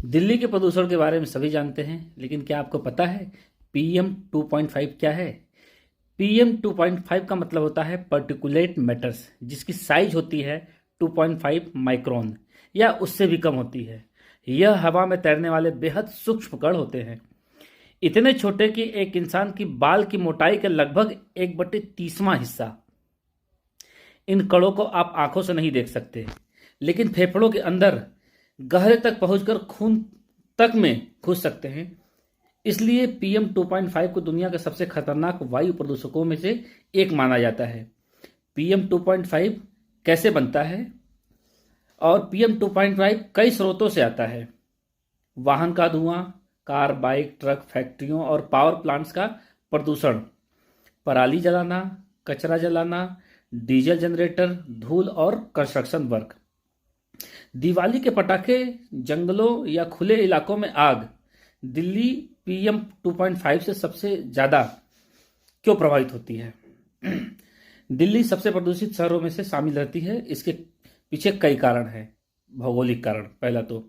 दिल्ली के प्रदूषण के बारे में सभी जानते हैं, लेकिन क्या आपको पता है पीएम 2.5 क्या है? पीएम 2.5 का मतलब होता है पर्टिकुलेट मैटर्स, जिसकी साइज होती है 2.5 माइक्रोन या उससे भी कम होती है। यह हवा में तैरने वाले बेहद सूक्ष्म कण होते हैं, इतने छोटे कि एक इंसान की बाल की मोटाई का लगभग 1/30वां हिस्सा। इन कणों को आप आंखों से नहीं देख सकते, लेकिन फेफड़ों के अंदर गहरे तक पहुंचकर खून तक में घुस सकते हैं। इसलिए पीएम 2.5 को दुनिया के सबसे खतरनाक वायु प्रदूषकों में से एक माना जाता है। पीएम 2.5 कैसे बनता है? और पीएम 2.5 कई स्रोतों से आता है। वाहन का धुआं, कार, बाइक, ट्रक, फैक्ट्रियों और पावर प्लांट्स का प्रदूषण, पराली जलाना, कचरा जलाना, डीजल जनरेटर, धूल और कंस्ट्रक्शन वर्क, दिवाली के पटाखे, जंगलों या खुले इलाकों में आग। दिल्ली पीएम 2.5 से सबसे ज्यादा क्यों प्रभावित होती है? दिल्ली सबसे प्रदूषित शहरों में से शामिल रहती है। इसके पीछे कई कारण हैं। भौगोलिक कारण, पहला तो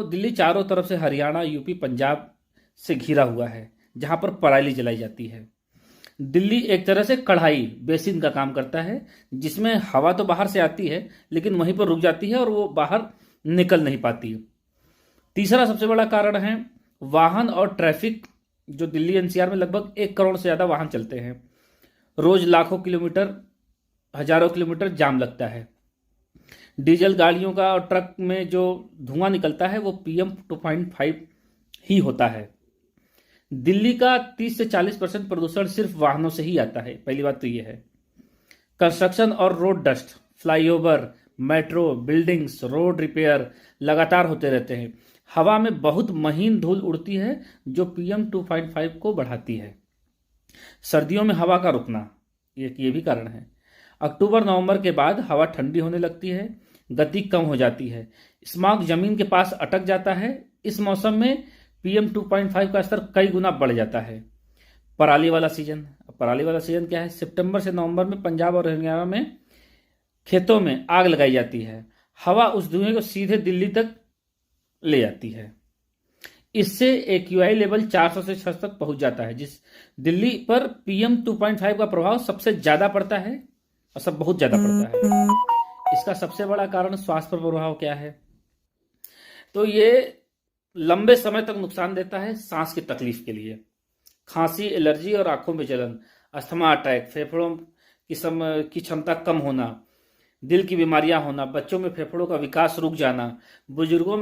दिल्ली चारों तरफ से हरियाणा, यूपी, पंजाब से घिरा हुआ है, जहां पर पराली जलाई जाती है। दिल्ली एक तरह से कढ़ाई बेसिन का काम करता है, जिसमें हवा तो बाहर से आती है लेकिन वहीं पर रुक जाती है और वो बाहर निकल नहीं पाती। तीसरा सबसे बड़ा कारण है वाहन और ट्रैफिक। जो दिल्ली एनसीआर में लगभग 1 करोड़ से ज्यादा वाहन चलते हैं। रोज लाखों किलोमीटर, हजारों किलोमीटर जाम लगता है। डीजल गाड़ियों का और ट्रक में जो धुआं निकलता है वो पीएम 2.5 ही होता है। दिल्ली का 30 से 40% प्रदूषण सिर्फ वाहनों से ही आता है। पहली बात तो ये है। कंस्ट्रक्शन और road dust, flyover, metro, buildings, road repair लगातार होते रहते हैं। हवा में बहुत महीन धूल उड़ती है जो पीएम 2.5 को बढ़ाती है। सर्दियों में हवा का रुकना, ये भी कारण है। अक्टूबर नवंबर के बाद हवा ठंडी होने लगती है, गति कम हो जाती है, स्मॉग जमीन के पास अटक जाता है। इस मौसम में पीएम 2.5 का स्तर कई गुना बढ़ जाता है। पराली वाला सीजन। पराली वाला सीजन क्या है? सितंबर से नवंबर में पंजाब और हरियाणा में खेतों में आग लगाई जाती है। हवा उस धुएं को सीधे दिल्ली तक ले जाती है। इससे एक्यूआई लेवल 400 से 600 तक पहुंच जाता है। जिस दिल्ली पर पीएम 2.5 का प्रभाव सबसे ज्यादा पड़ता है और सब बहुत ज्यादा पड़ता है। इसका सबसे बड़ा कारण स्वास्थ्य पर प्रभाव क्या है? तो ये लंबे समय तक नुकसान देता है सांस की तकलीफ के लिए। खांसी, एलर्जी और आंखों में जलन, अस्थमा अटैक, फेफड़ों की क्षमता कम होना, दिल की बीमारियां होना, बच्चों में फेफड़ों का विकास रुक जाना, बुजुर्गों में